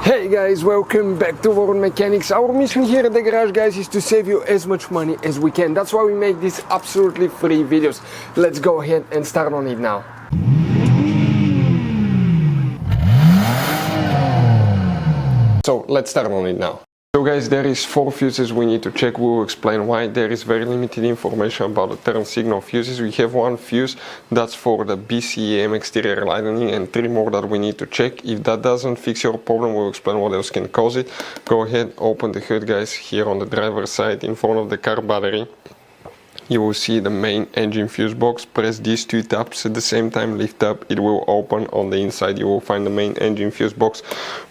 Hey guys, welcome back to World Mechanics. Our mission here at the garage, guys, is to save you as much money as we can. That's why we make these absolutely free videos. Let's go ahead and start on it now. So let's start on it now. So guys, there is 4 fuses we need to check. We will explain why. There is very limited information about the turn signal fuses. We have 1 fuse that's for the BCM exterior lighting and 3 more that we need to check. If that doesn't fix your problem, we'll explain what else can cause it. Go ahead, open the hood, guys. Here on the driver's side in front of the car battery, you will see the main engine fuse box. Press these 2 taps at the same time, lift up, it will open. On the inside you will find the main engine fuse box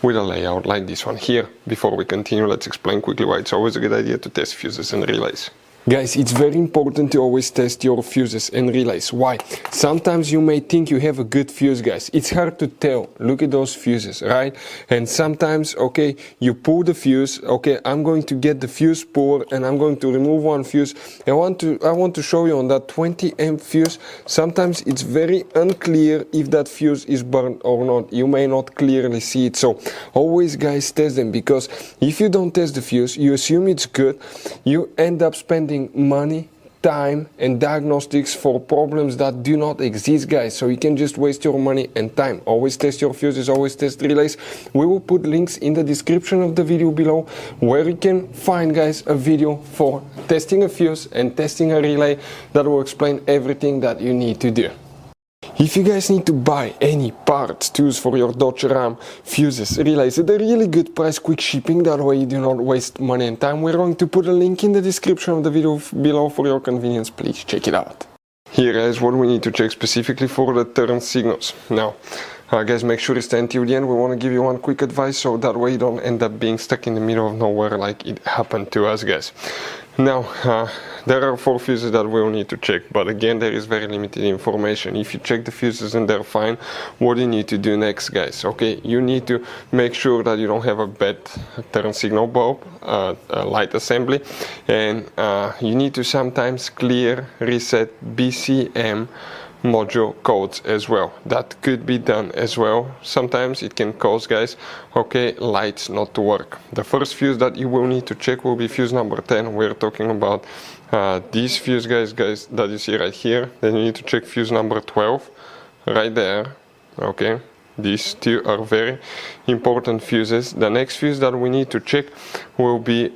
with a layout like this one here. Before we continue, let's explain quickly why it's always a good idea to test fuses and relays. Guys, it's very important to always test your fuses and relays. Why? Sometimes you may think you have a good fuse, guys. It's hard to tell. Look at those fuses, right? And sometimes, okay, you pull the fuse. Okay, I'm going to get the fuse puller and I'm going to remove 1 fuse. I want to show you on that 20 amp fuse. Sometimes it's very unclear if that fuse is burned or not. You may not clearly see it. So always, guys, test them, because if you don't test the fuse, you assume it's good. You end up spending money, time and diagnostics for problems that do not exist, guys. So you can just waste your money and time. Always test your fuses, always test relays. We will put links in the description of the video below where you can find, guys, a video for testing a fuse and testing a relay that will explain everything that you need to do. If you guys need to buy any parts, tools for your Dodge Ram, fuses, relays at a really good price, quick shipping, that way you do not waste money and time, we're going to put a link in the description of the video below for your convenience. Please check it out. Here is what we need to check specifically for the turn signals. Now, guys, make sure you stay until the end. We want to give you 1 quick advice, so that way you don't end up being stuck in the middle of nowhere like it happened to us, guys. Now, there are 4 fuses that we'll need to check, but again, there is very limited information. If you check the fuses and they're fine, what do you need to do next, guys? Okay, you need to make sure that you don't have a bad turn signal bulb, light assembly, and you need to sometimes clear, reset BCM module codes as well. That could be done as well. Sometimes it can cause, guys, okay, lights not to work. The first fuse that you will need to check will be fuse number 10. We're talking about these fuse, guys, that you see right here. Then you need to check fuse number 12 right there. Okay, these 2 are very important fuses. The next fuse that we need to check will be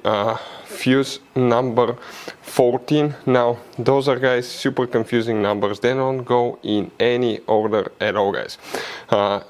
fuse number 14. Now, those are, guys, super confusing numbers. They don't go in any order at all, guys.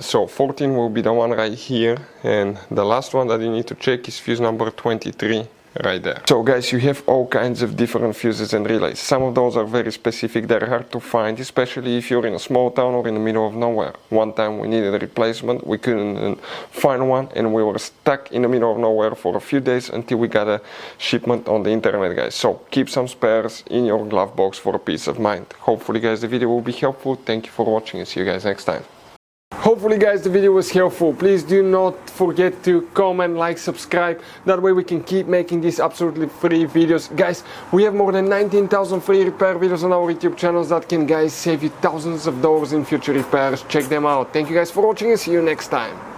So 14 will be the one right here, and the last one that you need to check is fuse number 23 right there. So, guys, you have all kinds of different fuses and relays. Some of those are very specific. They're hard to find, especially if you're in a small town or in the middle of nowhere. One time we needed a replacement, we couldn't find one, and we were stuck in the middle of nowhere for a few days until we got a shipment on the internet, guys. So keep some spares in your glove box for peace of mind. Hopefully, guys, the video will be helpful. Thank you for watching and see you guys next time. Hopefully, guys, the video was helpful. Please do not forget to comment, like, subscribe. That way we can keep making these absolutely free videos. Guys, we have more than 19,000 free repair videos on our YouTube channels that can, guys, save you thousands of dollars in future repairs. Check them out. Thank you guys for watching and see you next time.